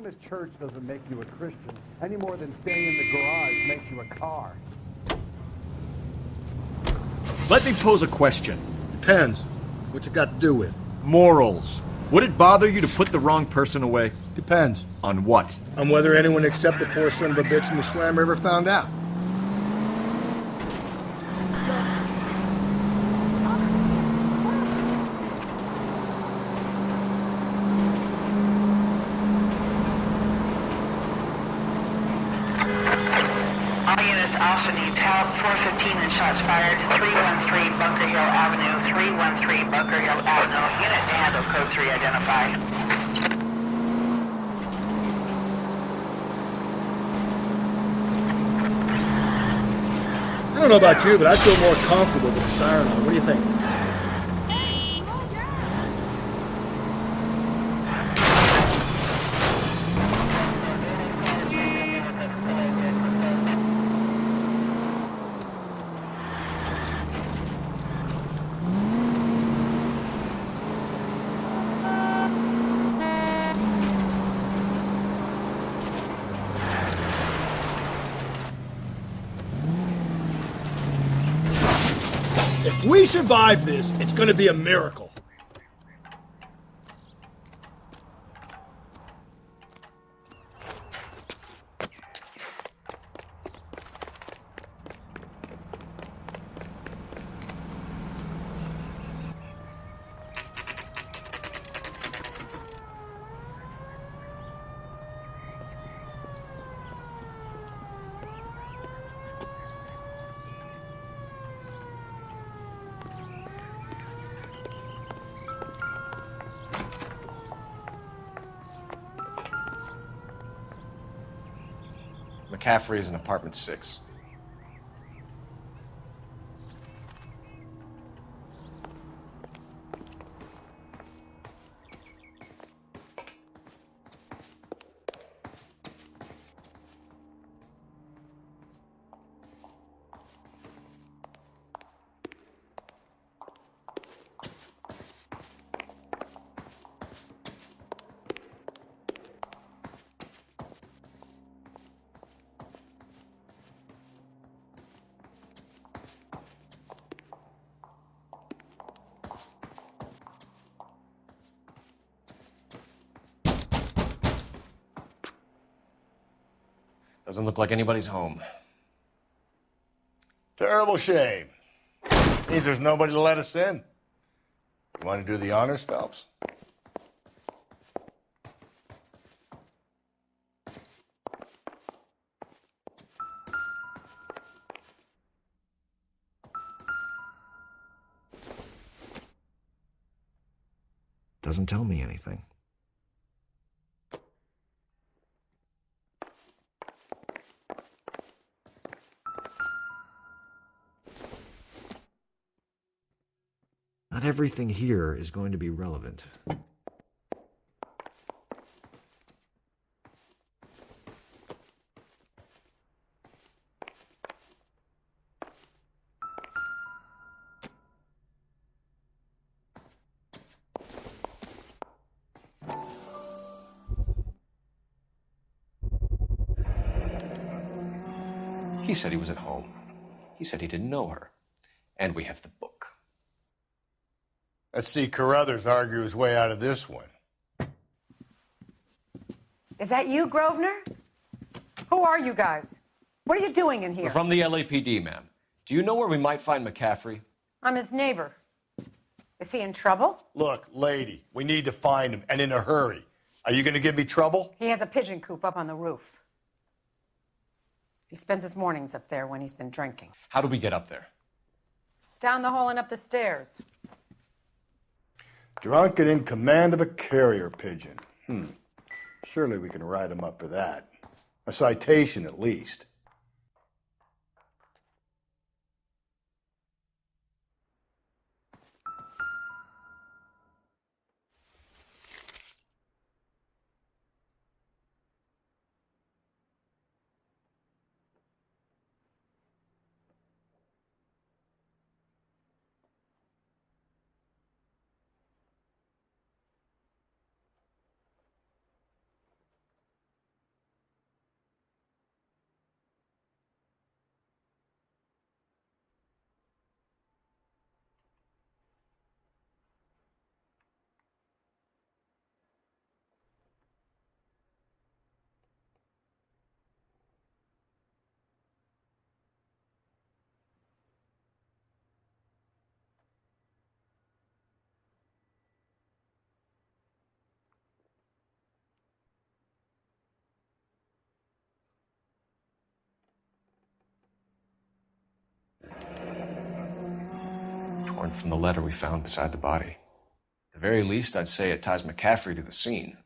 Going to church doesn't make you a Christian, any more than staying in the garage makes you a car. Let me pose a question. Depends. What's it got to do with? Morals. Would it bother you to put the wrong person away? Depends. On what? On whether anyone except the poor son of a bitch in the slammer ever found out. Officer needs help. 415 and shots fired. 313 Bunker Hill Avenue. 313 Bunker Hill Avenue. Unit to handle code 3 identify. I don't know about you, but I feel more comfortable with the siren on. What do you think? If we survive this, it's gonna be a miracle. McCaffrey is in apartment 6. Doesn't look like anybody's home. Terrible shame. Means there's nobody to let us in. You want to do the honors, Phelps? Doesn't tell me anything. Not everything here is going to be relevant. He said he was at home. He said he didn't know her. And we have the book. Let's see Carruthers argue his way out of this one. Is that you, Grosvenor? Who are you guys? What are you doing in here? We're from the LAPD, ma'am. Do you know where we might find McCaffrey? I'm his neighbor. Is he in trouble? Look, lady, we need to find him, and in a hurry. Are you going to give me trouble? He has a pigeon coop up on the roof. He spends his mornings up there when he's been drinking. How do we get up there? Down the hall and up the stairs. Drunk and in command of a carrier pigeon. Surely we can write him up for that. A citation, at least. torn from the letter we found beside the body. At the very least, I'd say it ties McCaffrey to the scene.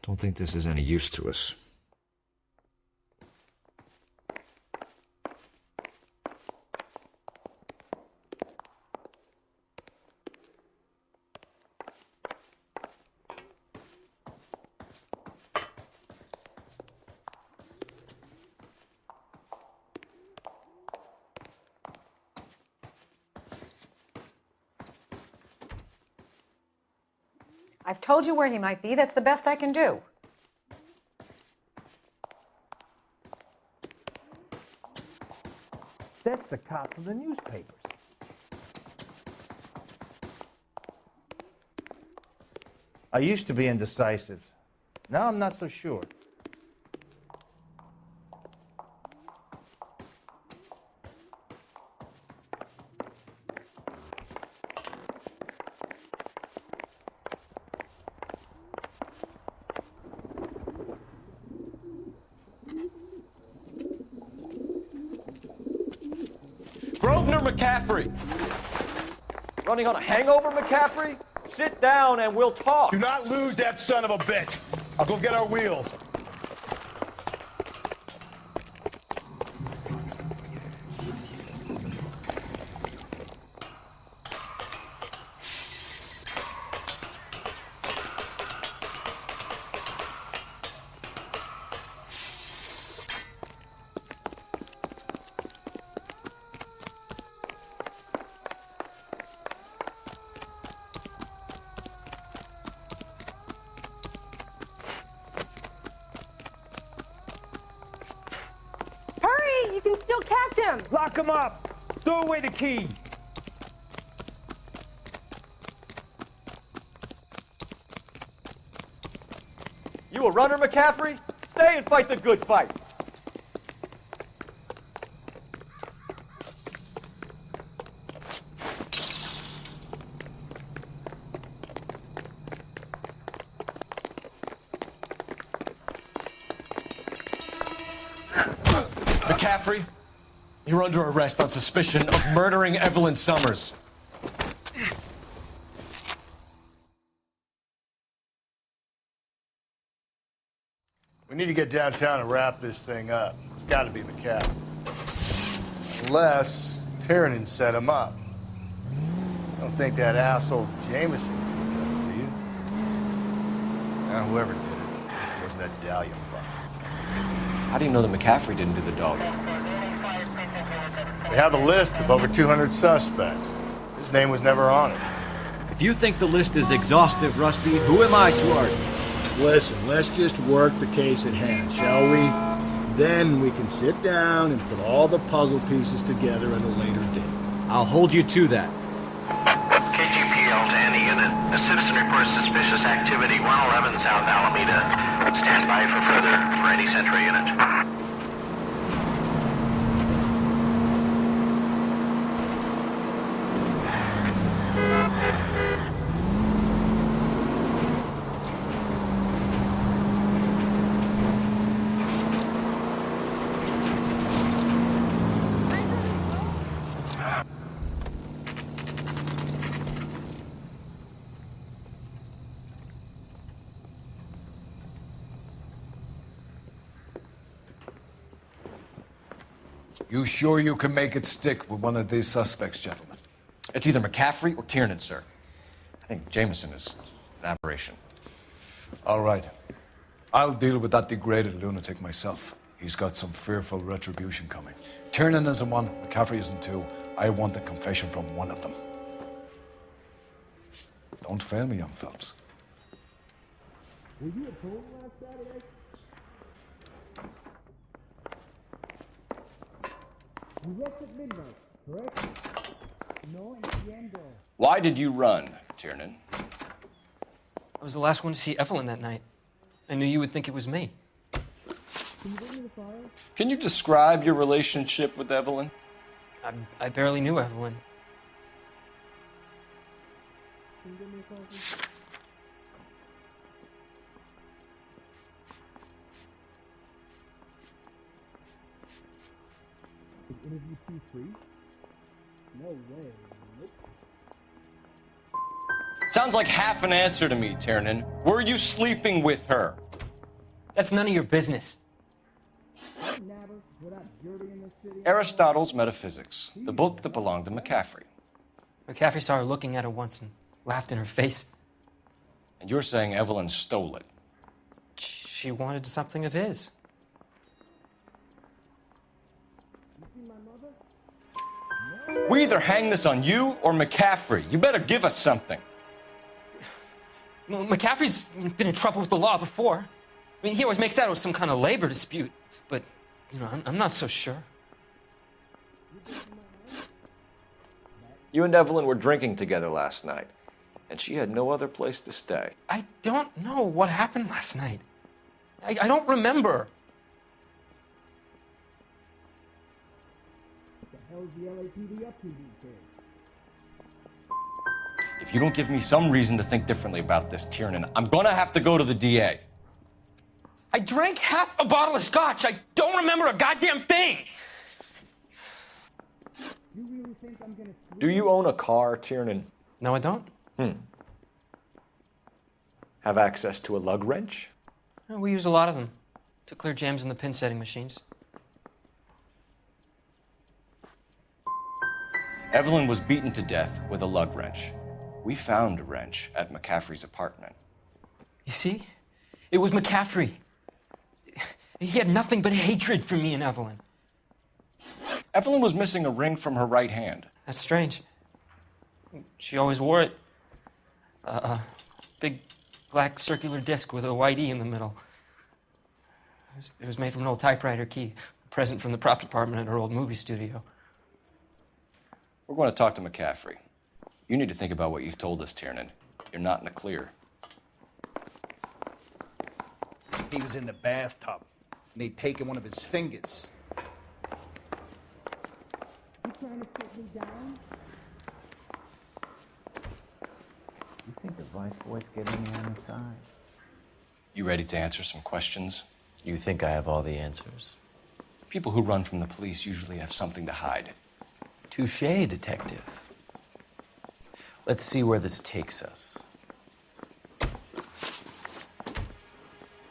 Don't think this is any use to us. I've told you where he might be. That's the best I can do. That's the cop from the newspapers. I used to be indecisive. Now I'm not so sure. Grosvenor McCaffrey! Running on a hangover, McCaffrey? Sit down and we'll talk. Do not lose that son of a bitch. I'll go get our wheels. Hurry! You can still catch him! Lock him up! Throw away the key! You a runner, McCaffrey? Stay and fight the good fight. McCaffrey, you're under arrest on suspicion of murdering Evelyn Summers. We need to get downtown and wrap this thing up. It's got to be McCaffrey. Unless Tiernan set him up. Don't think that asshole Jameson did it, do you? Now, whoever did it, this wasn't that Dahlia fuck. How do you know that McCaffrey didn't do the dog? They have a list of over 200 suspects. His name was never on it. If you think the list is exhaustive, Rusty, who am I to argue? Listen, let's just work the case at hand, shall we? Then we can sit down and put all the puzzle pieces together at a later date. I'll hold you to that. KGPL to any unit. A citizen reports suspicious activity 111 South Alameda. Stand by for further for any Central unit. You sure you can make it stick with one of these suspects, gentlemen? It's either McCaffrey or Tiernan, sir. I think Jameson is an aberration. All right. I'll deal with that degraded lunatic myself. He's got some fearful retribution coming. Tiernan isn't one, McCaffrey isn't two. I want a confession from one of them. Don't fail me, young Phelps. Were you at home last Saturday? You left at midnight, correct? No, entiendo. Why did you run, Tiernan? I was the last one to see Evelyn that night. I knew you would think it was me. Can you bring me the file? Can you describe your relationship with Evelyn? I barely knew Evelyn. Can you give me a copy? Sounds like half an answer to me, Tiernan. Were you sleeping with her? That's none of your business. Aristotle's Metaphysics, the book that belonged to McCaffrey. McCaffrey saw her looking at her once and laughed in her face. And you're saying Evelyn stole it? She wanted something of his. We either hang this on you or McCaffrey. You better give us something. Well, McCaffrey's been in trouble with the law before. I mean, he always makes out it was some kind of labor dispute, but, you know, I'm not so sure. You and Evelyn were drinking together last night, and she had no other place to stay. I don't know what happened last night. I don't remember. What the hell's the LAPD up to these days? If you don't give me some reason to think differently about this, Tiernan, I'm gonna have to go to the DA. I drank half a bottle of scotch. I don't remember a goddamn thing. You really think I'm gonna... Do you own a car, Tiernan? No, I don't. Have access to a lug wrench? We use a lot of them to clear jams in the pin setting machines. Evelyn was beaten to death with a lug wrench. We found a wrench at McCaffrey's apartment. You see? It was McCaffrey. He had nothing but hatred for me and Evelyn. Evelyn was missing a ring from her right hand. That's strange. She always wore it. Big black circular disc with a white E in the middle. It was made from an old typewriter key, a present from the prop department at her old movie studio. We're going to talk to McCaffrey. You need to think about what you've told us, Tiernan. You're not in the clear. He was in the bathtub, and they'd taken one of his fingers. You trying to sit me down? You think the vice boy's getting me on the side? You ready to answer some questions? You think I have all the answers? People who run from the police usually have something to hide. Touché, detective. Let's see where this takes us.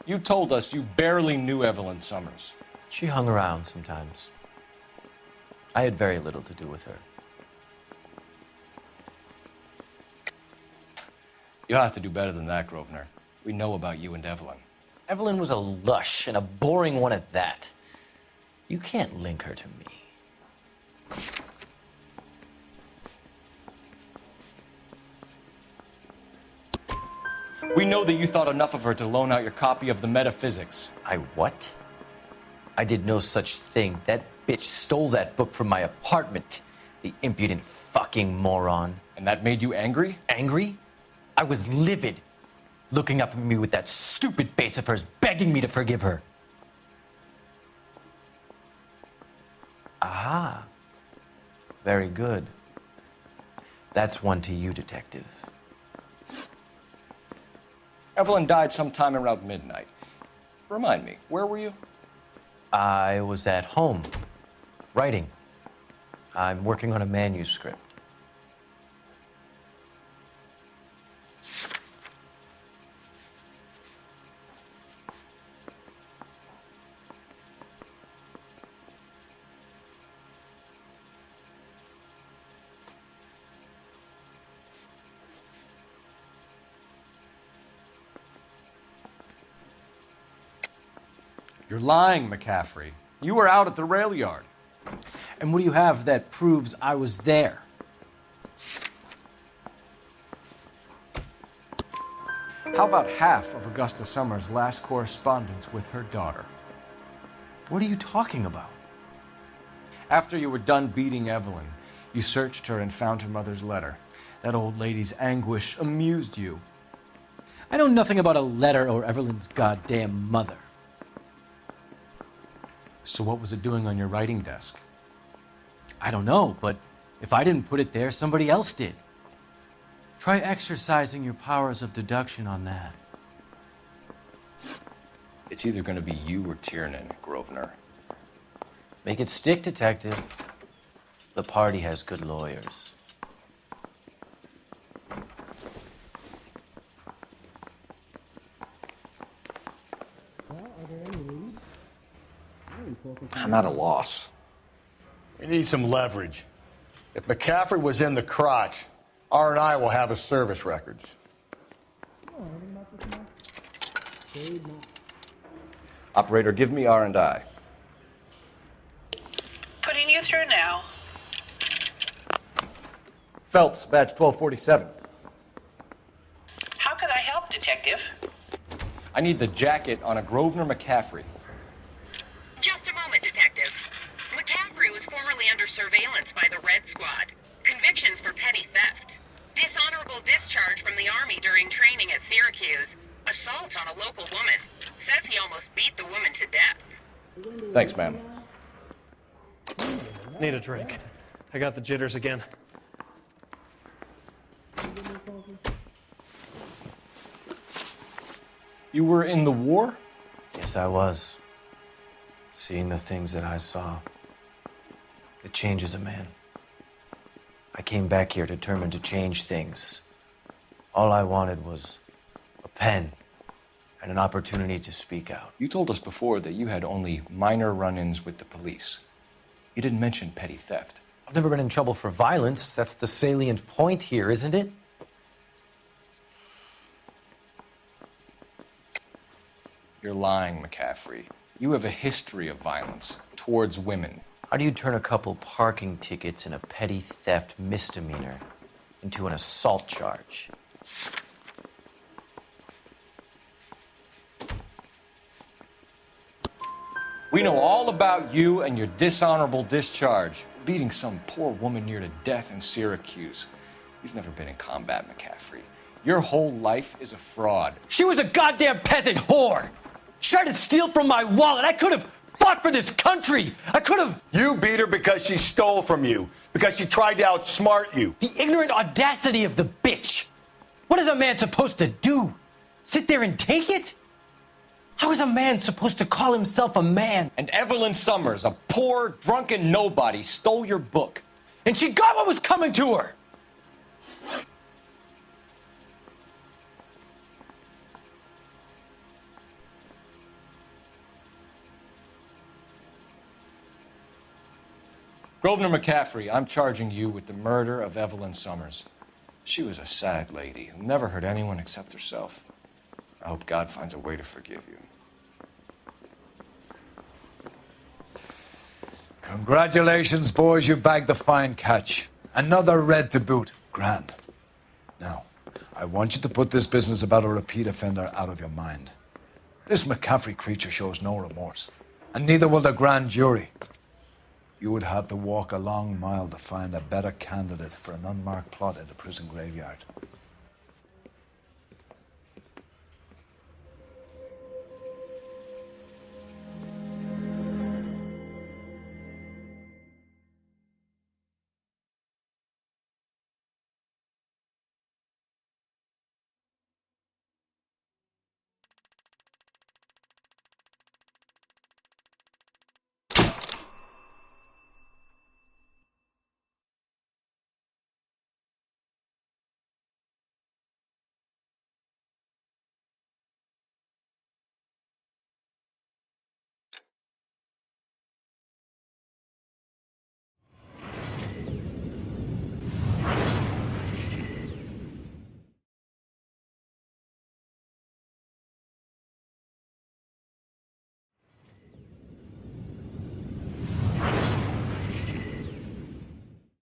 You told us you barely knew Evelyn Summers. She hung around sometimes. I had very little to do with her. You'll have to do better than that, Grosvenor. We know about you and Evelyn. Evelyn was a lush, and a boring one at that. You can't link her to me. We know that you thought enough of her to loan out your copy of the Metaphysics. I what? I did no such thing. That bitch stole that book from my apartment. The impudent fucking moron. And that made you angry? Angry? I was livid. Looking up at me with that stupid face of hers, begging me to forgive her. Aha. Very good. That's one to you, detective. Evelyn died sometime around midnight. Remind me, where were you? I was at home, writing. I'm working on a manuscript. You're lying, McCaffrey. You were out at the rail yard. And what do you have that proves I was there? How about half of Augusta Summers' last correspondence with her daughter? What are you talking about? After you were done beating Evelyn, you searched her and found her mother's letter. That old lady's anguish amused you. I know nothing about a letter or Evelyn's goddamn mother. So what was it doing on your writing desk? I don't know, but if I didn't put it there, somebody else did. Try exercising your powers of deduction on that. It's either going to be you or Tiernan, Grosvenor. Make it stick, detective. The party has good lawyers. I'm at a loss. We need some leverage. If McCaffrey was in the crotch, R&I will have his service records. Operator, give me R&I. Putting you through now. Phelps, badge 1247. How could I help, Detective? I need the jacket on a Grosvenor McCaffrey. Just a moment, Detective. McCaffrey was formerly under surveillance by the Red Squad. Convictions for petty theft. Dishonorable discharge from the Army during training at Syracuse. Assault on a local woman. Says he almost beat the woman to death. Thanks, ma'am. Need a drink. I got the jitters again. You were in the war? Yes, I was. Seeing the things that I saw, it changes a man. I came back here determined to change things. All I wanted was a pen and an opportunity to speak out. You told us before that you had only minor run-ins with the police. You didn't mention petty theft. I've never been in trouble for violence. That's the salient point here, isn't it? You're lying, McCaffrey. You have a history of violence towards women. How do you turn a couple parking tickets and a petty theft misdemeanor into an assault charge? We know all about you and your dishonorable discharge, beating some poor woman near to death in Syracuse. You've never been in combat, McCaffrey. Your whole life is a fraud. She was a goddamn peasant whore! She tried to steal from my wallet. I could have fought for this country. I could have... You beat her because she stole from you, because she tried to outsmart you. The ignorant audacity of the bitch. What is a man supposed to do? Sit there and take it? How is a man supposed to call himself a man? And Evelyn Summers, a poor, drunken nobody, stole your book. And she got what was coming to her. Grosvenor McCaffrey, I'm charging you with the murder of Evelyn Summers. She was a sad lady who never hurt anyone except herself. I hope God finds a way to forgive you. Congratulations, boys. You bagged the fine catch. Another red to boot. Grand. Now, I want you to put this business about a repeat offender out of your mind. This McCaffrey creature shows no remorse, and neither will the grand jury. You would have to walk a long mile to find a better candidate for an unmarked plot in the prison graveyard.